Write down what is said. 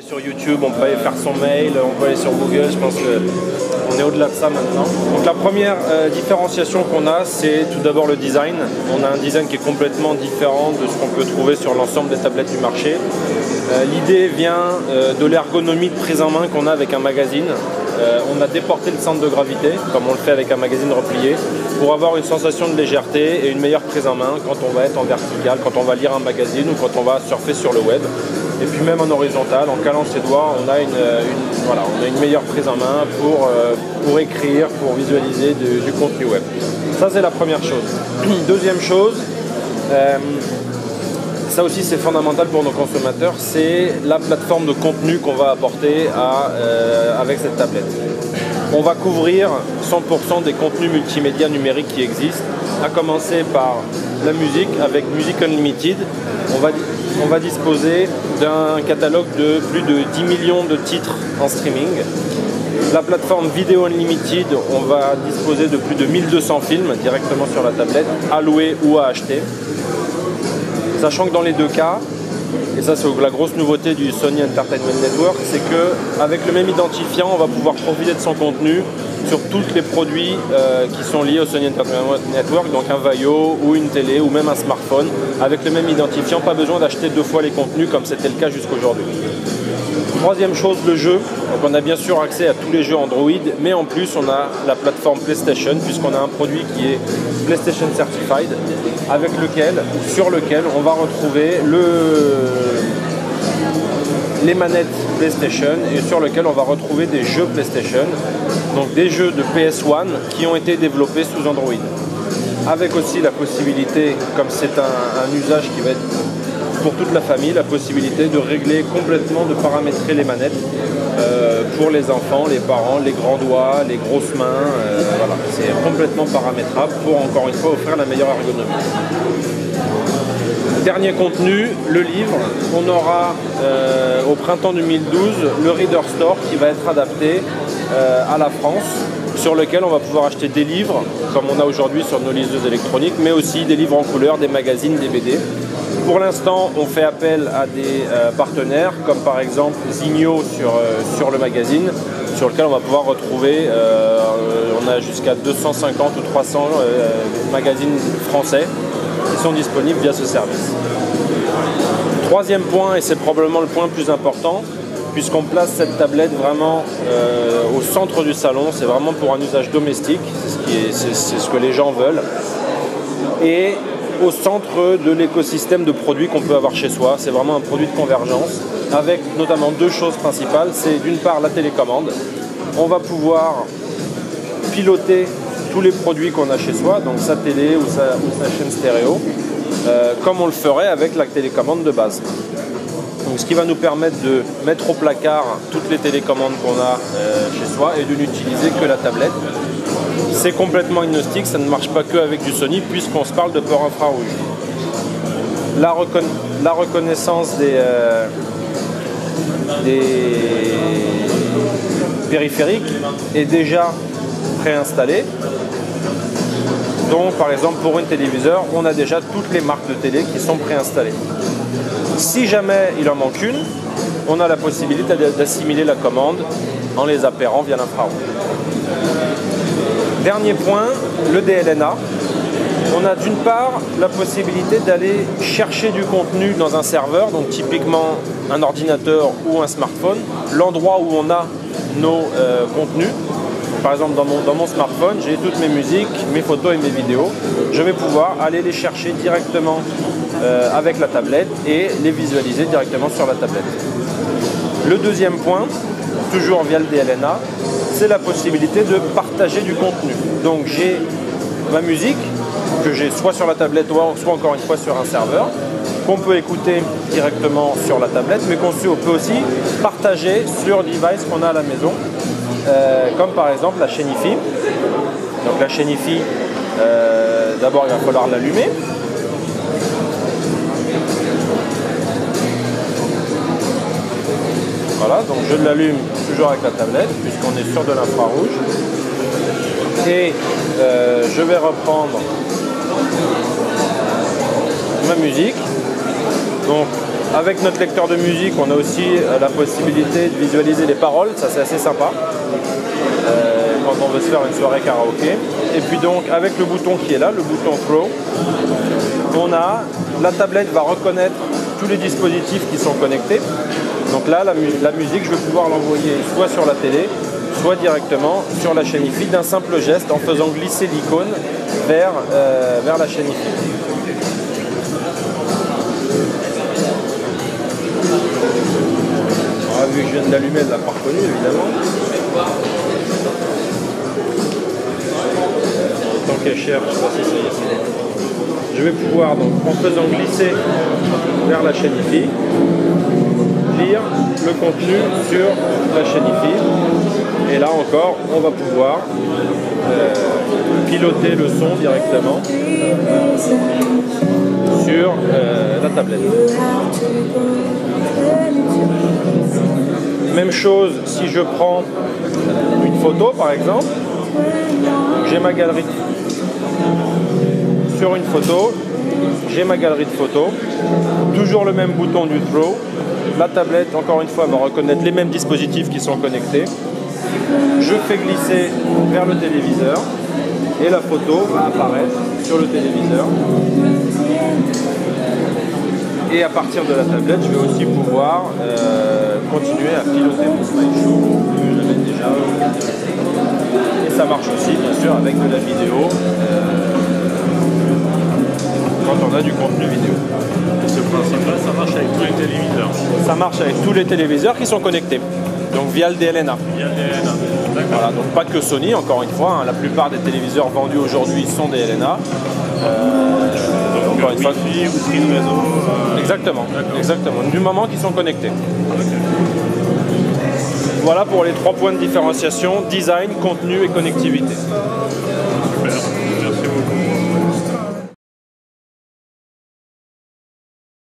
Sur YouTube, on peut aller faire son mail, on peut aller sur Google, je pense qu'on est au-delà de ça maintenant. Donc la première différenciation qu'on a, c'est tout d'abord le design. On a un design qui est complètement différent de ce qu'on peut trouver sur l'ensemble des tablettes du marché. L'idée vient de l'ergonomie de prise en main qu'on a avec un magazine. On a déporté le centre de gravité, comme on le fait avec un magazine replié, pour avoir une sensation de légèreté et une meilleure prise en main quand on va être en vertical, quand on va lire un magazine ou quand on va surfer sur le web. Et puis même en horizontal, en calant ses doigts, on a une meilleure prise en main pour écrire, pour visualiser du contenu web. Ça, c'est la première chose. Deuxième chose, ça aussi c'est fondamental pour nos consommateurs, c'est la plateforme de contenu qu'on va apporter avec cette tablette. On va couvrir 100% des contenus multimédia numériques qui existent, à commencer par la musique avec Music Unlimited. On va disposer d'un catalogue de plus de 10 millions de titres en streaming. La plateforme Video Unlimited, on va disposer de plus de 1200 films directement sur la tablette, à louer ou à acheter. Sachant que dans les deux cas, et ça c'est la grosse nouveauté du Sony Entertainment Network, c'est qu'avec le même identifiant, on va pouvoir profiter de son contenu sur tous les produits qui sont liés au Sony Entertainment Network, donc un Vaio ou une télé ou même un smartphone, avec le même identifiant, pas besoin d'acheter deux fois les contenus comme c'était le cas jusqu'aujourd'hui. Troisième chose, le jeu. Donc on a bien sûr accès à tous les jeux Android, mais en plus on a la plateforme PlayStation, puisqu'on a un produit qui est PlayStation Certified, sur lequel on va retrouver les manettes PlayStation et sur lequel on va retrouver des jeux PlayStation, donc des jeux de PS1 qui ont été développés sous Android. Avec aussi la possibilité, comme c'est un usage qui va être pour toute la famille, la possibilité de régler complètement, de paramétrer les manettes pour les enfants, les parents, les grands doigts, les grosses mains. Voilà, c'est complètement paramétrable pour encore une fois offrir la meilleure ergonomie. Dernier contenu, le livre. On aura au printemps 2012 le Reader Store qui va être adapté à la France, sur lequel on va pouvoir acheter des livres, comme on a aujourd'hui sur nos liseuses électroniques, mais aussi des livres en couleur, des magazines, des BD. Pour l'instant, on fait appel à des partenaires, comme par exemple Zigno sur le magazine, sur lequel on va pouvoir retrouver, on a jusqu'à 250 ou 300 magazines français qui sont disponibles via ce service. Troisième point, et c'est probablement le point le plus important, puisqu'on place cette tablette vraiment au centre du salon, c'est vraiment pour un usage domestique, c'est ce que les gens veulent, et au centre de l'écosystème de produits qu'on peut avoir chez soi. C'est vraiment un produit de convergence, avec notamment deux choses principales. C'est d'une part la télécommande. On va pouvoir piloter tous les produits qu'on a chez soi, donc sa télé ou sa chaîne stéréo, comme on le ferait avec la télécommande de base. Donc, ce qui va nous permettre de mettre au placard toutes les télécommandes qu'on a chez soi et de n'utiliser que la tablette. C'est complètement agnostique, ça ne marche pas que avec du Sony puisqu'on se parle de port infrarouge. La reconnaissance des périphériques est déjà préinstallée. Donc par exemple pour une téléviseur, on a déjà toutes les marques de télé qui sont préinstallées. Si jamais il en manque une, on a la possibilité d'assimiler la commande en les appairant via l'infrarouge. Dernier point, le DLNA. On a d'une part la possibilité d'aller chercher du contenu dans un serveur, donc typiquement un ordinateur ou un smartphone, l'endroit où on a nos contenus. Par exemple, dans mon smartphone, j'ai toutes mes musiques, mes photos et mes vidéos. Je vais pouvoir aller les chercher directement avec la tablette et les visualiser directement sur la tablette. Le deuxième point, toujours via le DLNA, c'est la possibilité de partager du contenu. Donc j'ai ma musique que j'ai soit sur la tablette, soit encore une fois sur un serveur, qu'on peut écouter directement sur la tablette, mais qu'on peut aussi partager sur le device qu'on a à la maison, comme par exemple la chaîne IFI. Donc la chaîne IFI, d'abord il va falloir l'allumer. Voilà, donc je l'allume toujours avec la tablette puisqu'on est sur de l'infrarouge. Et je vais reprendre ma musique. Donc Avec notre lecteur de musique, on a aussi la possibilité de visualiser les paroles, ça c'est assez sympa quand on veut se faire une soirée karaoké. Et puis donc avec le bouton qui est là, le bouton Throw, la tablette va reconnaître tous les dispositifs qui sont connectés. Donc là, la musique, je vais pouvoir l'envoyer soit sur la télé, soit directement sur la chaîne IFI d'un simple geste en faisant glisser l'icône vers la chaîne IFI. Vu que je viens d'allumer, elle l'a pas reconnu évidemment. Tant qu'elle cherche, je sais pas si ça y est. Je vais pouvoir, donc, en faisant glisser vers la chaîne IFI, lire le contenu sur la chaîne IFI. Et là encore, on va pouvoir piloter le son directement sur la tablette. Même chose si je prends une photo par exemple, j'ai ma galerie sur une photo, j'ai ma galerie de photos, toujours le même bouton du throw, la tablette encore une fois va reconnaître les mêmes dispositifs qui sont connectés, je fais glisser vers le téléviseur et la photo va apparaître sur le téléviseur. Et à partir de la tablette, je vais aussi pouvoir continuer à piloter mon slideshow que j'avais déjà. Et ça marche aussi, bien sûr, avec de la vidéo quand on a du contenu vidéo. Et ce principe-là, ça marche avec tous les téléviseurs? Ça marche avec tous les téléviseurs qui sont connectés, donc via le DLNA. Via le DLNA. Voilà, donc pas que Sony, encore une fois, hein, la plupart des téléviseurs vendus aujourd'hui sont DLNA. Encore une fois, Wi-Fi ou stream réseau. Exactement, du moment qu'ils sont connectés. Voilà pour les 3 points de différenciation, design, contenu et connectivité. Super.